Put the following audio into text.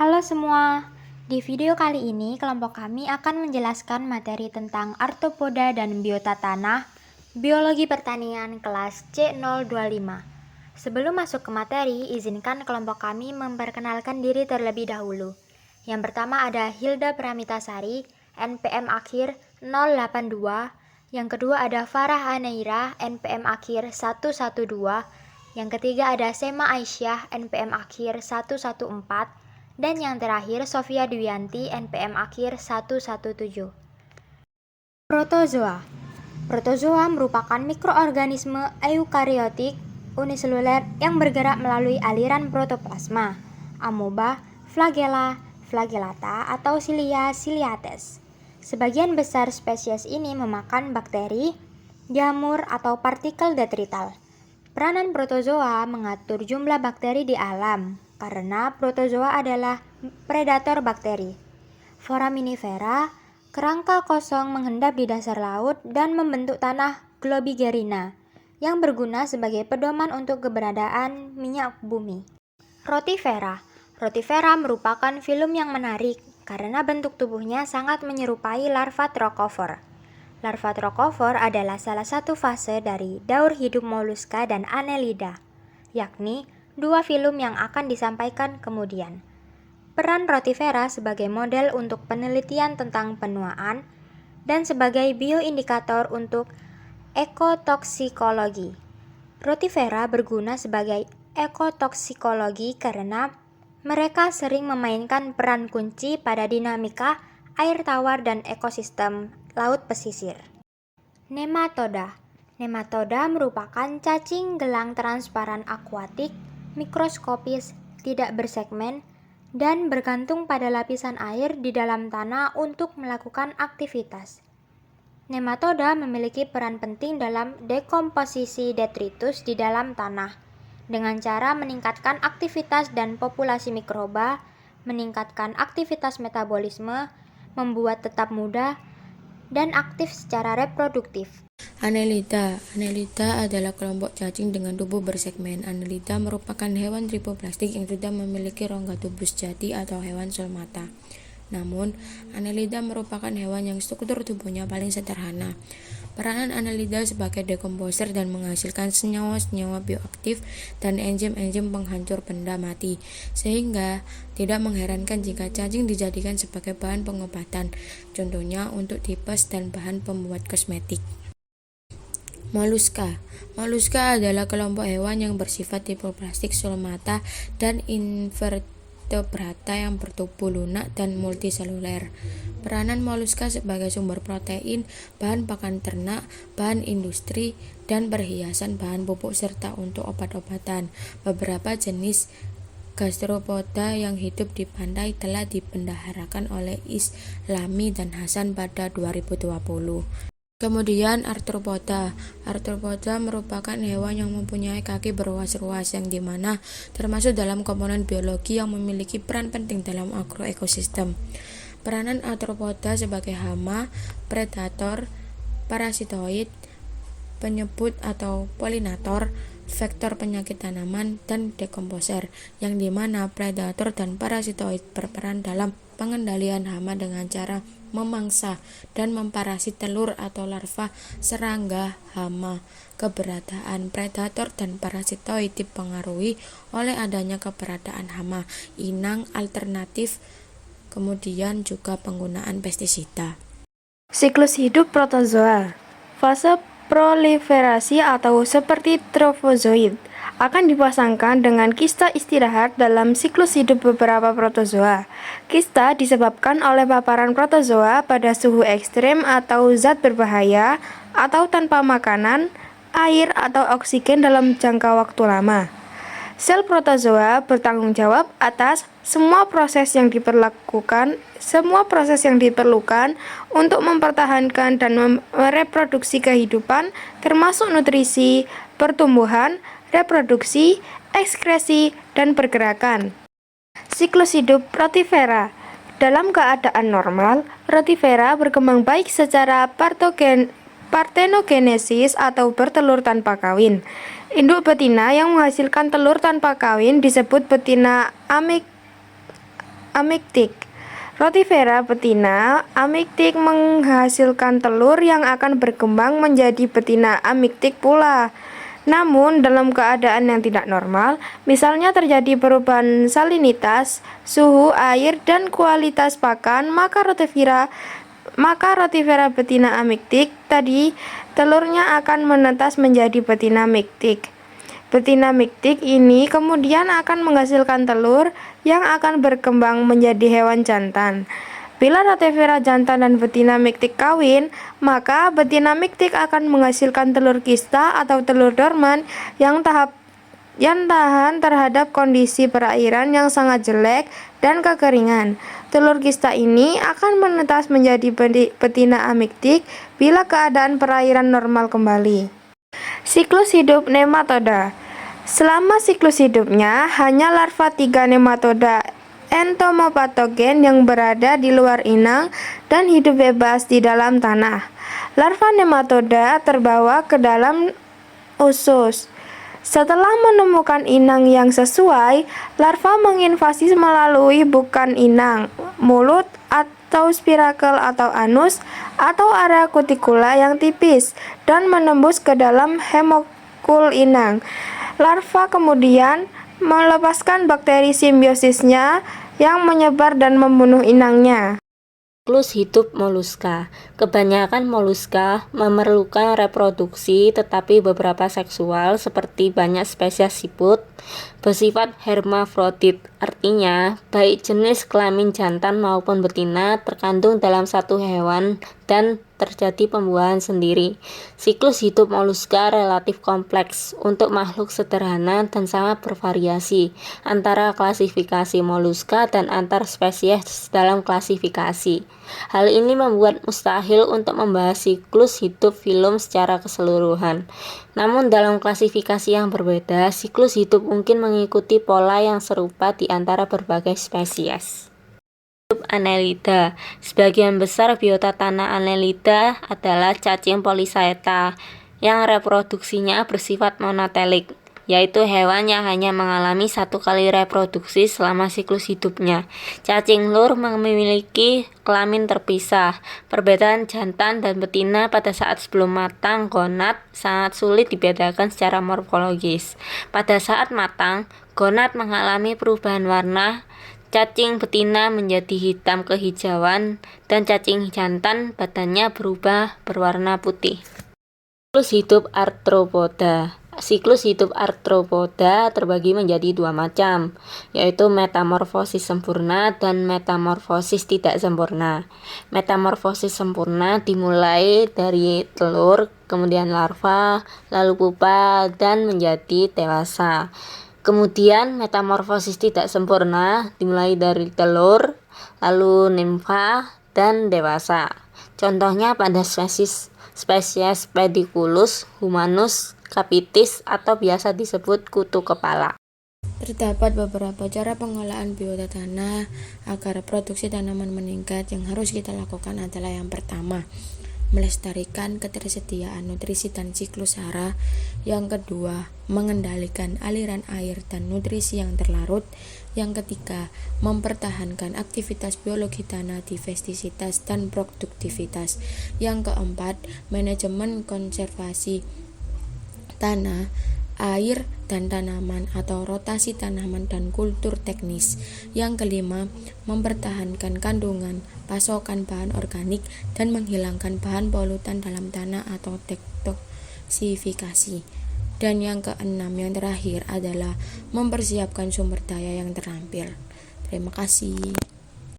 Halo semua, di video kali ini kelompok kami akan menjelaskan materi tentang arthropoda dan biota tanah, biologi pertanian kelas C025. Sebelum masuk ke materi, izinkan kelompok kami memperkenalkan diri terlebih dahulu. Yang pertama ada Hilda Pramitasari, NPM akhir 082. Yang kedua ada Farah Aneira, NPM akhir 112. Yang ketiga ada Sema Aisyah, NPM akhir 114. Dan yang terakhir Sofia Dwianti, NPM akhir 117. Protozoa. Protozoa merupakan mikroorganisme eukariotik uniseluler yang bergerak melalui aliran protoplasma, amoeba, flagella, flagellata, atau cilia ciliates. Sebagian besar spesies ini memakan bakteri, jamur, atau partikel detrital. Peranan protozoa mengatur jumlah bakteri di alam, karena protozoa adalah predator bakteri. Foraminifera, kerangka kosong mengendap di dasar laut dan membentuk tanah Globigerina, yang berguna sebagai pedoman untuk keberadaan minyak bumi. Rotifera. Rotifera merupakan filum yang menarik, karena bentuk tubuhnya sangat menyerupai larva trokofor. Larva trokofor adalah salah satu fase dari daur hidup moluska dan Annelida, yakni dua filum yang akan disampaikan kemudian. Peran rotifera sebagai model untuk penelitian tentang penuaan dan sebagai bioindikator untuk ekotoksikologi. Rotifera berguna sebagai ekotoksikologi karena mereka sering memainkan peran kunci pada dinamika air tawar dan ekosistem laut pesisir. Nematoda. Nematoda merupakan cacing gelang transparan akuatik, mikroskopis, tidak bersegmen, dan bergantung pada lapisan air di dalam tanah untuk melakukan aktivitas. Nematoda memiliki peran penting dalam dekomposisi detritus di dalam tanah, dengan cara meningkatkan aktivitas dan populasi mikroba, meningkatkan aktivitas metabolisme, membuat tetap muda, dan aktif secara reproduktif. Annelida. Annelida adalah kelompok cacing dengan tubuh bersegmen. Annelida merupakan hewan tripoplastik yang tidak memiliki rongga tubuh sejati atau hewan solmata. Namun, Annelida merupakan hewan yang struktur tubuhnya paling sederhana. Peranan Annelida sebagai dekomposer dan menghasilkan senyawa-senyawa bioaktif dan enzim-enzim penghancur benda mati, sehingga tidak mengherankan jika cacing dijadikan sebagai bahan pengobatan, contohnya untuk tipes dan bahan pembuat kosmetik. Moluska. Moluska adalah kelompok hewan yang bersifat tripoplastik, solmata, dan invertebrata yang bertubuh lunak dan multiseluler. Peranan moluska sebagai sumber protein, bahan pakan ternak, bahan industri, dan perhiasan bahan pupuk serta untuk obat-obatan. Beberapa jenis gastropoda yang hidup di pantai telah dipendaharakan oleh Islami dan Hasan pada 2020. Kemudian arthropoda. Arthropoda merupakan hewan yang mempunyai kaki berruas-ruas yang dimana termasuk dalam komponen biologi yang memiliki peran penting dalam agroekosistem. Peranan arthropoda sebagai hama, predator, parasitoid, penyebut atau polinator, vektor penyakit tanaman, dan dekomposer, yang dimana predator dan parasitoid berperan dalam pengendalian hama dengan cara memangsa dan memparasit telur atau larva serangga hama. Keberadaan predator dan parasitoid dipengaruhi oleh adanya keberadaan hama, inang alternatif, kemudian juga penggunaan pestisida. Siklus hidup protozoa. Fase proliferasi atau seperti trofozoid akan dipasangkan dengan kista istirahat dalam siklus hidup beberapa protozoa. Kista disebabkan oleh paparan protozoa pada suhu ekstrem atau zat berbahaya atau tanpa makanan, air, atau oksigen dalam jangka waktu lama. Sel protozoa bertanggung jawab atas semua proses yang diperlukan untuk mempertahankan dan mereproduksi kehidupan, termasuk nutrisi, pertumbuhan, reproduksi, ekskresi, dan pergerakan. Siklus hidup rotifera. Dalam keadaan normal, rotifera berkembang baik secara partenogenesis atau bertelur tanpa kawin. Induk betina yang menghasilkan telur tanpa kawin disebut betina amictic. Rotifera betina amictic menghasilkan telur yang akan berkembang menjadi betina amictic pula. Namun dalam keadaan yang tidak normal, misalnya terjadi perubahan salinitas, suhu air, dan kualitas pakan, maka rotifera betina amictic tadi telurnya akan menetas menjadi betina mictic. Betina mictic ini kemudian akan menghasilkan telur yang akan berkembang menjadi hewan jantan. Bila rotifera jantan dan betina mictic kawin, maka betina mictic akan menghasilkan telur kista atau telur dorman yang tahan terhadap kondisi perairan yang sangat jelek dan kekeringan. Telur kista ini akan menetas menjadi betina amictic bila keadaan perairan normal kembali. Siklus hidup nematoda. Selama siklus hidupnya, hanya larva 3 nematoda entomopatogen yang berada di luar inang dan hidup bebas di dalam tanah. Larva nematoda terbawa ke dalam usus. Setelah menemukan inang yang sesuai, larva menginvasi melalui bukan inang, mulut, atau spirakel atau anus, atau area kutikula yang tipis, dan menembus ke dalam hemokul inang. Larva kemudian melepaskan bakteri simbiosisnya yang menyebar dan membunuh inangnya. Siklus hidup moluska. Kebanyakan moluska memerlukan reproduksi, tetapi beberapa seksual seperti banyak spesies siput bersifat hermafrodit. Artinya, baik jenis kelamin jantan maupun betina terkandung dalam satu hewan dan terjadi pembuahan sendiri. Siklus hidup moluska relatif kompleks untuk makhluk sederhana dan sangat bervariasi antara klasifikasi moluska dan antar spesies dalam klasifikasi. Hal ini membuat mustahil untuk membahas siklus hidup filum secara keseluruhan. Namun dalam klasifikasi yang berbeda, siklus hidup mungkin mengikuti pola yang serupa di antara berbagai spesies. Annelida. Sebagian besar biota tanah Annelida adalah cacing Polychaeta yang reproduksinya bersifat monotelik, yaitu hewan yang hanya mengalami satu kali reproduksi selama siklus hidupnya. Cacing lur memiliki kelamin terpisah. Perbedaan jantan dan betina pada saat sebelum matang gonad sangat sulit dibedakan secara morfologis. Pada saat matang, gonad mengalami perubahan warna. Cacing betina menjadi hitam kehijauan dan cacing jantan badannya berubah berwarna putih. Siklus hidup arthropoda. Siklus hidup arthropoda terbagi menjadi dua macam, yaitu metamorfosis sempurna dan metamorfosis tidak sempurna. Metamorfosis sempurna dimulai dari telur, kemudian larva, lalu pupa, dan menjadi dewasa. Kemudian metamorfosis tidak sempurna dimulai dari telur, lalu nimfa, dan dewasa. Contohnya pada spesies Pediculus humanus capitis atau biasa disebut kutu kepala. Terdapat beberapa cara pengolahan biota tanah agar produksi tanaman meningkat. Yang harus kita lakukan adalah yang pertama, melestarikan ketersediaan nutrisi dan siklus hara. Yang kedua, mengendalikan aliran air dan nutrisi yang terlarut. Yang ketiga, mempertahankan aktivitas biologi tanah, diversitas dan produktivitas. Yang keempat, manajemen konservasi tanah, air, dan tanaman atau rotasi tanaman dan kultur teknis. Yang kelima, mempertahankan kandungan, pasokan bahan organik, dan menghilangkan bahan polutan dalam tanah atau detoksifikasi. Dan yang keenam, yang terakhir adalah mempersiapkan sumber daya yang terampil. Terima kasih.